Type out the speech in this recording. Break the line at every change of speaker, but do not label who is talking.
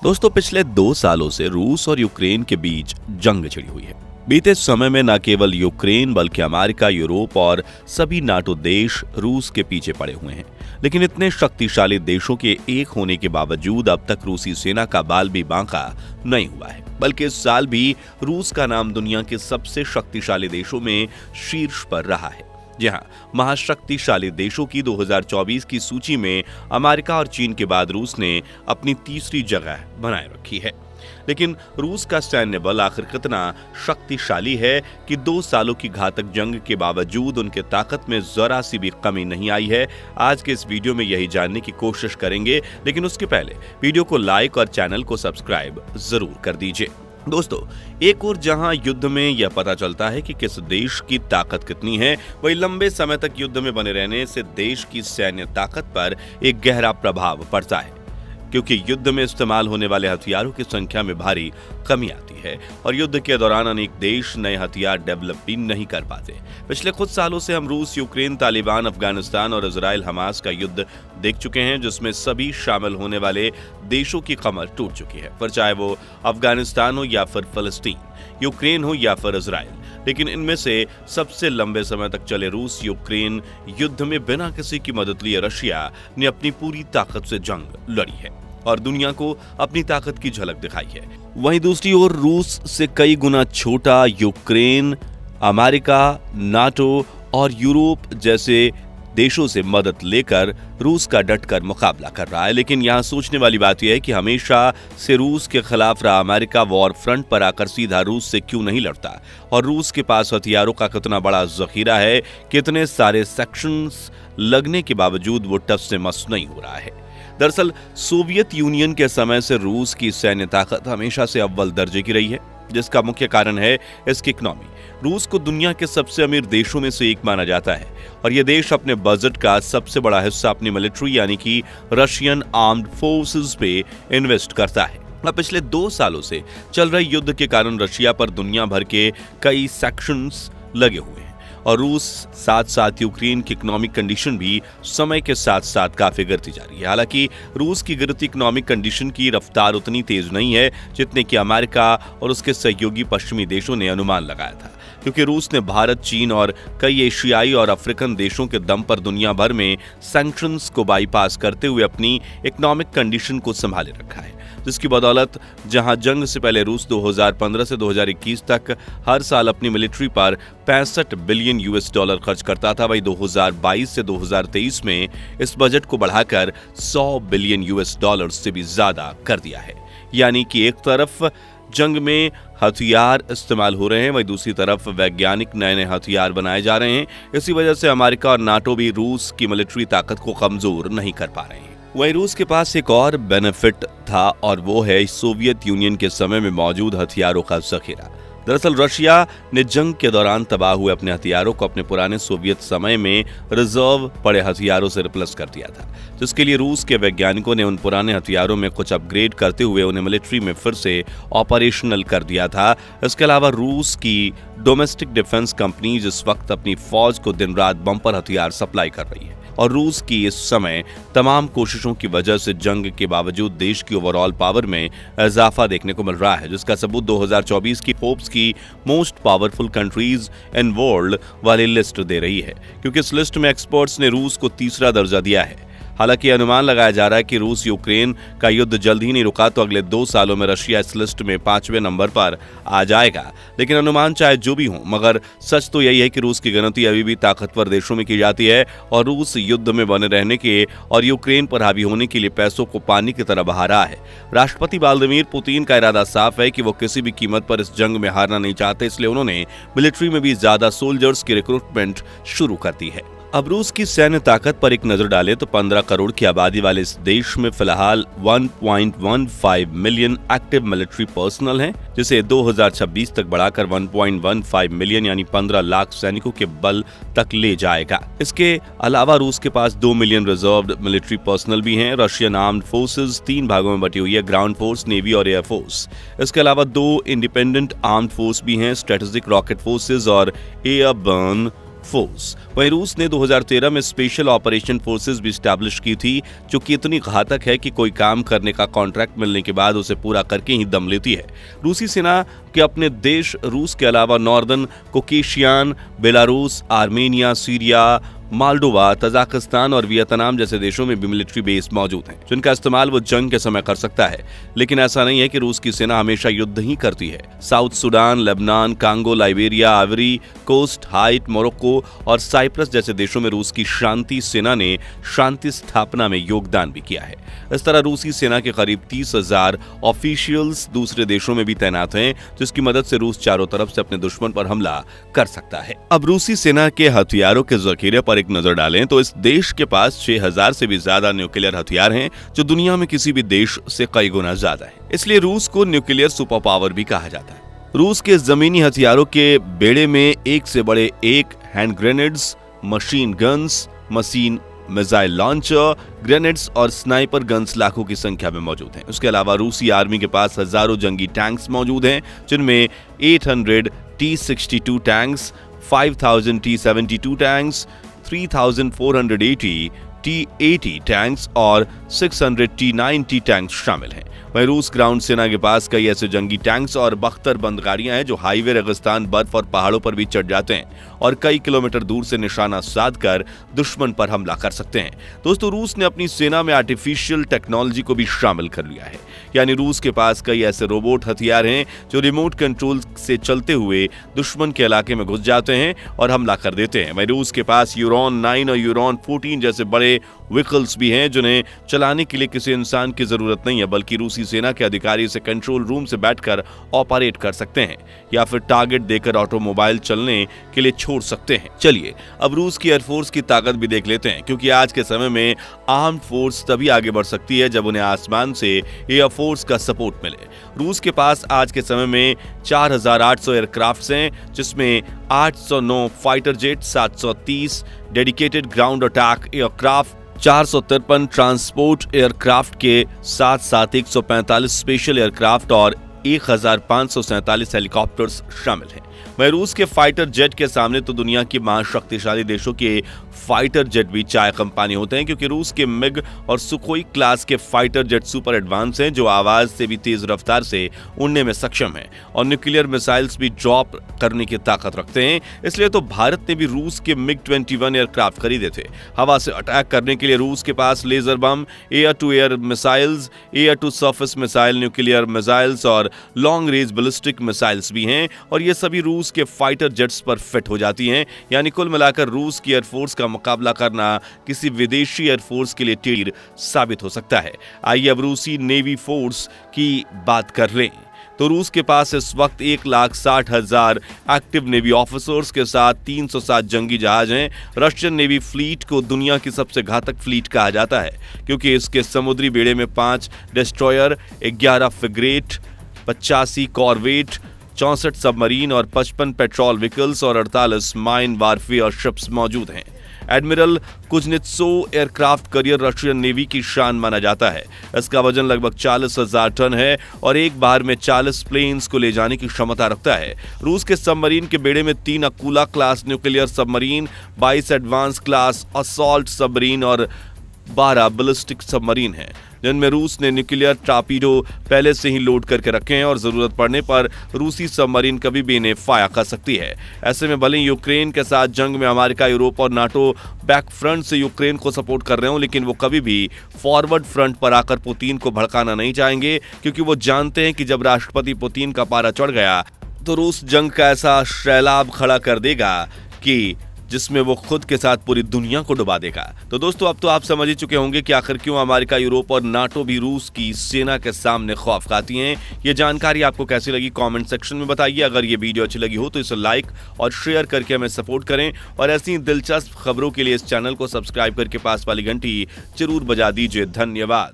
दोस्तों, पिछले 2 सालों से रूस और यूक्रेन के बीच जंग छिड़ी हुई है। बीते समय में न केवल यूक्रेन बल्कि अमेरिका, यूरोप और सभी नाटो देश रूस के पीछे पड़े हुए हैं। लेकिन इतने शक्तिशाली देशों के एक होने के बावजूद अब तक रूसी सेना का बाल भी बांका नहीं हुआ है, बल्कि इस साल भी रूस का नाम दुनिया के सबसे शक्तिशाली देशों में शीर्ष पर रहा है। जी हाँ, महाशक्तिशाली देशों की 2024 की सूची में अमेरिका और चीन के बाद रूस ने अपनी तीसरी जगह बनाए रखी है। लेकिन रूस का सैन्य बल आखिर कितना शक्तिशाली है कि 2 सालों की घातक जंग के बावजूद उनके ताकत में जरा सी भी कमी नहीं आई है। आज के इस वीडियो में यही जानने की कोशिश करेंगे, लेकिन उसके पहले वीडियो को लाइक और चैनल को सब्सक्राइब जरूर कर दीजिए। दोस्तों, एक और जहां युद्ध में यह पता चलता है कि किस देश की ताकत कितनी है, वही लंबे समय तक युद्ध में बने रहने से देश की सैन्य ताकत पर एक गहरा प्रभाव पड़ता है, क्योंकि युद्ध में इस्तेमाल होने वाले हथियारों की संख्या में भारी कमी आती है और युद्ध के दौरान अनेक देश नए हथियार डेवलप भी नहीं कर पाते। पिछले कुछ सालों से हम रूस, यूक्रेन, तालिबान, अफगानिस्तान और इजराइल हमास का युद्ध देख चुके हैं, जिसमें सभी शामिल होने वाले देशों की कमर टूट चुकी है, फिर चाहे वो अफगानिस्तान हो या फिर फलस्तीन, यूक्रेन हो या फिर इजराइल। लेकिन इनमें से सबसे लंबे समय तक चले रूस यूक्रेन युद्ध में बिना किसी की मदद लिए रशिया ने अपनी पूरी ताकत से जंग लड़ी है और दुनिया को अपनी ताकत की झलक दिखाई है। वहीं दूसरी ओर रूस से कई गुना छोटा यूक्रेन अमेरिका, नाटो और यूरोप जैसे देशों से मदद लेकर रूस का डटकर मुकाबला कर रहा है। लेकिन यहाँ सोचने वाली बात यह है कि हमेशा से रूस के खिलाफ रहा अमेरिका वॉर फ्रंट पर आकर सीधा रूस से क्यों नहीं लड़ता, और रूस के पास हथियारों का कितना बड़ा जखीरा है, कितने सारे सेक्शंस लगने के बावजूद वो टस से मस नहीं हो रहा है। दरअसल सोवियत यूनियन के समय से रूस की सैन्य ताकत हमेशा से अव्वल दर्जे की रही है, जिसका मुख्य कारण है इसकी इकोनॉमी। रूस को दुनिया के सबसे अमीर देशों में से एक माना जाता है और यह देश अपने बजट का सबसे बड़ा हिस्सा अपनी मिलिट्री यानी कि रशियन आर्म्ड फोर्सेस पे इन्वेस्ट करता है। अब पिछले 2 सालों से चल रहे युद्ध के कारण रशिया पर दुनिया भर के कई सैंक्शंस लगे हुए हैं और रूस साथ साथ यूक्रेन की इकोनॉमिक कंडीशन भी समय के साथ साथ काफी गिरती जा रही है। हालांकि रूस की गिरती इकोनॉमिक कंडीशन की रफ्तार उतनी तेज नहीं है जितने कि अमेरिका और उसके सहयोगी पश्चिमी देशों ने अनुमान लगाया था, क्योंकि रूस ने भारत, चीन और कई एशियाई और अफ्रीकन देशों के दम पर दुनिया भर में सैंक्शंस को बाईपास करते हुए अपनी इकोनॉमिक कंडीशन को संभाले रखा है, जिसकी बदौलत जहां जंग से पहले रूस 2015 से 2021 तक हर साल अपनी मिलिट्री पर 65 बिलियन यूएस डॉलर खर्च करता था, वही 2022 से 2023 में इस बजट को बढ़ाकर 100 बिलियन यूएस डॉलर से भी ज्यादा कर दिया है। यानी कि एक तरफ जंग में हथियार इस्तेमाल हो रहे हैं, वहीं दूसरी तरफ वैज्ञानिक नए नए हथियार बनाए जा रहे हैं। इसी वजह से अमेरिका और नाटो भी रूस की मिलिट्री ताकत को कमजोर नहीं कर पा रहे हैं। वहीं रूस के पास एक और बेनिफिट था और वो है सोवियत यूनियन के समय में मौजूद हथियारों का जखीरा। दरअसल रशिया ने जंग के दौरान तबाह हुए अपने हथियारों को अपने पुराने सोवियत समय में रिजर्व पड़े हथियारों से रिप्लेस कर दिया था, जिसके लिए रूस के वैज्ञानिकों ने उन पुराने हथियारों में कुछ अपग्रेड करते हुए उन्हें मिलिट्री में फिर से ऑपरेशनल कर दिया था। इसके अलावा रूस की डोमेस्टिक डिफेंस कंपनीज इस वक्त अपनी फौज को दिन रात बम्पर हथियार सप्लाई कर रही है और रूस की इस समय तमाम कोशिशों की वजह से जंग के बावजूद देश की ओवरऑल पावर में इजाफा देखने को मिल रहा है, जिसका सबूत 2024 की फोर्ब्स की most powerful countries in world वाली लिस्ट दे रही है, क्योंकि इस लिस्ट में एक्सपर्ट्स ने रूस को तीसरा दर्जा दिया है। हालांकि अनुमान लगाया जा रहा है कि रूस यूक्रेन का युद्ध जल्द ही नहीं रुका तो अगले 2 सालों में रशिया इस लिस्ट में 5वें नंबर पर आ जाएगा। लेकिन अनुमान चाहे जो भी हो, मगर सच तो यही है कि रूस की गिनती अभी भी ताकतवर देशों में की जाती है और रूस युद्ध में बने रहने के और यूक्रेन पर हावी होने के लिए पैसों को पानी की तरह बहा रहा है। राष्ट्रपति व्लादिमीर पुतिन का इरादा साफ है कि वो किसी भी कीमत पर इस जंग में हारना नहीं चाहते, इसलिए उन्होंने मिलिट्री में भी ज्यादा सोल्जर्स की रिक्रूटमेंट शुरू कर दी है। अब रूस की सैन्य ताकत पर एक नजर डालें तो 15 करोड़ की आबादी वाले इस देश में फिलहाल 1.15 मिलियन एक्टिव मिलिट्री पर्सनल हैं, जिसे 2026 तक बढ़ाकर 1.15 मिलियन यानी 15 लाख सैनिकों के बल तक ले जाएगा। इसके अलावा रूस के पास 2 मिलियन रिजर्व्ड मिलिट्री पर्सनल भी हैं। रशियन आर्म्ड फोर्सेस 3 भागों में बटी हुई है, ग्राउंड फोर्स, नेवी और एयर फोर्स। इसके अलावा 2 इंडिपेंडेंट आर्म्ड फोर्स भी हैं, स्ट्रेटेजिक रॉकेट फोर्सेज और एयरबर्न फोर्स। वहीं रूस ने 2013 में स्पेशल ऑपरेशन फोर्सेस भी स्टैब्लिश की थी, जो कि इतनी घातक है कि कोई काम करने का कॉन्ट्रैक्ट मिलने के बाद उसे पूरा करके ही दम लेती है। रूसी सेना के अपने देश रूस के अलावा northern Caucasian, Belarus, Armenia, Syria, Moldova, Tajikistan और वियतनाम जैसे देशों में भी मिलिट्री बेस मौजूद हैं, जिनका इस्तेमाल वो जंग के समय कर सकता है। लेकिन ऐसा नहीं है कि रूस की सेना हमेशा युद्ध ही करती है। South Sudan, Lebanon, Congo, Liberia, Ivory Coast, Haiti, Morocco और साइप्रस जैसे देशों में रूस की शांति सेना ने शांति स्थापना में योगदान भी किया है। इस तरह रूसी सेना के करीब 30,000 ऑफिशियल्स दूसरे देशों में भी तैनात हैं, जिसकी मदद से रूस चारों तरफ से अपने दुश्मन पर हमला कर सकता है। अब रूसी सेना के हथियारों के जखीरे पर एक नजर डालें तो इस देश के पास 6,000 से भी ज्यादा न्यूक्लियर हथियार हैं, जो दुनिया में किसी भी देश से कई गुना ज्यादा है। इसलिए रूस को न्यूक्लियर सुपर पावर भी कहा जाता है। रूस के जमीनी हथियारों के बेड़े में एक से बड़े एक hand grenades, machine guns, machine missile launcher, grenades और स्नाइपर गन्स लाखों की संख्या में मौजूद हैं। उसके अलावा रूसी आर्मी के पास हजारों जंगी टैंक्स मौजूद हैं, जिनमें 800 T-62 tanks, 5000 T-72 tanks, 3480 T-80 tanks और 600 T-90 टैंक्स शामिल हैं। वहीं रूस ग्राउंड सेना के पास कई ऐसे जंगी टैंक्स और बख्तरबंद गाड़ियां हैं, जो हाईवे, रेगिस्तान, बर्फ और पहाड़ों पर भी चढ़ जाते हैं और कई किलोमीटर दूर से निशाना साधकर दुश्मन पर हमला कर सकते हैं। दोस्तों, रूस ने अपनी सेना में आर्टिफिशियल टेक्नोलॉजी को भी शामिल कर लिया है, यानी रूस के पास कई ऐसे रोबोट हथियार हैं जो रिमोट कंट्रोल से चलते हुए दुश्मन के इलाके में घुस जाते हैं और हमला कर देते हैं। वहीं रूस के पास यूरोन 9 और यूरोन 14 जैसे बड़े व्हीकल्स भी हैं, जिन्हें चलाने के लिए किसी इंसान की जरूरत नहीं है, बल्कि रूसी सेना के अधिकारी इसे कंट्रोल रूम से बैठकर ऑपरेट कर सकते हैं या फिर टारगेट देकर ऑटोमोबाइल चलने के लिए छोड़ सकते हैं। चलिए अब रूस की एयरफोर्स की ताकत भी देख लेते हैं, क्योंकि आज के समय में आर्म्ड फोर्स तभी आगे बढ़ सकती है जब उन्हें आसमान से एयरफोर्स का सपोर्ट मिले। रूस के पास आज के समय में 4,800 एयरक्राफ्ट हैं, जिसमें 809 fighter jet, 730 dedicated ground attack aircraft, 453 transport aircraft के साथ साथ 145 स्पेशल एयरक्राफ्ट और 1,547 हेलीकॉप्टर्स शामिल हैं। वहीं रूस के फाइटर जेट के सामने तो दुनिया की महाशक्तिशाली देशों के फाइटर जेट भी चाय कम पानी होते हैं, क्योंकि रूस के मिग और सुखोई क्लास के फाइटर जेट सुपर एडवांस हैं, जो आवाज से भी तेज रफ्तार से उड़ने में सक्षम हैं और न्यूक्लियर मिसाइल्स भी ड्रॉप करने की ताकत रखते हैं। इसलिए तो भारत ने भी रूस के मिग 21 एयरक्राफ्ट खरीदे थे। हवा से अटैक करने के लिए रूस के पास laser bomb, air to air missiles, air to surface missile, nuclear missiles और लॉन्ग रेंज बैलिस्टिक मिसाइल्स भी हैं, और ये सभी रूस के फाइटर जेट्स पर फिट हो जाती हैं। यानी कुल मिलाकर रूस की एयरफोर्स का मुकाबला करना किसी विदेशी एयरफोर्स के लिए तीर साबित हो सकता है। आइए अब रूसी नेवी फोर्स की बात कर लें। तो रूस के पास इस वक्त 1,60,000 एक्टिव नेवी ऑफिसर्स के साथ 307 जंगी जहाज हैं। रशियन नेवी फ्लीट को दुनिया की सबसे घातक फ्लीट कहा जाता है, क्योंकि इसके समुद्री बेड़े में 5 डिस्ट्रॉयर, 11 फ्रिगेट, 85 कॉरवेट, 64 सबमरीन और 55 पेट्रोल व्हीकल्स और 48 माइन वारफेयर शिप्स मौजूद हैं। Admiral Kuznetsov aircraft carrier Russian navy की शान माना जाता है। इसका वजन लगभग 40,000 टन है और एक बार में 40 प्लेन्स को ले जाने की क्षमता रखता है। रूस के सबमरीन के बेड़े में 3 Akula class nuclear submarine, 22 advance class assault submarine और 12 बैलिस्टिक सबमरीन हैं, जिनमें रूस ने न्यूक्लियर टॉर्पीडो पहले से ही लोड करके रखे हैं और जरूरत पड़ने पर रूसी सबमरीन कभी भी इन्हें फायर कर सकती है। ऐसे में भले यूक्रेन के साथ जंग में अमेरिका, यूरोप और नाटो बैक फ्रंट से यूक्रेन को सपोर्ट कर रहे हो, लेकिन वो कभी भी फॉरवर्ड फ्रंट पर आकर पुतिन को भड़काना नहीं चाहेंगे, क्योंकि वो जानते हैं कि जब राष्ट्रपति पुतिन का पारा चढ़ गया तो रूस जंग का ऐसा सैलाब खड़ा कर देगा कि जिसमें वो खुद के साथ पूरी दुनिया को डुबा देगा। तो दोस्तों, अब तो आप समझ ही चुके होंगे कि आखिर क्यों अमेरिका, यूरोप और नाटो भी रूस की सेना के सामने खौफ खाती हैं। ये जानकारी आपको कैसी लगी कमेंट सेक्शन में बताइए। अगर ये वीडियो अच्छी लगी हो तो इसे लाइक और शेयर करके हमें सपोर्ट करें, और ऐसी दिलचस्प खबरों के लिए इस चैनल को सब्सक्राइब करके पास वाली घंटी जरूर बजा दीजिए। धन्यवाद।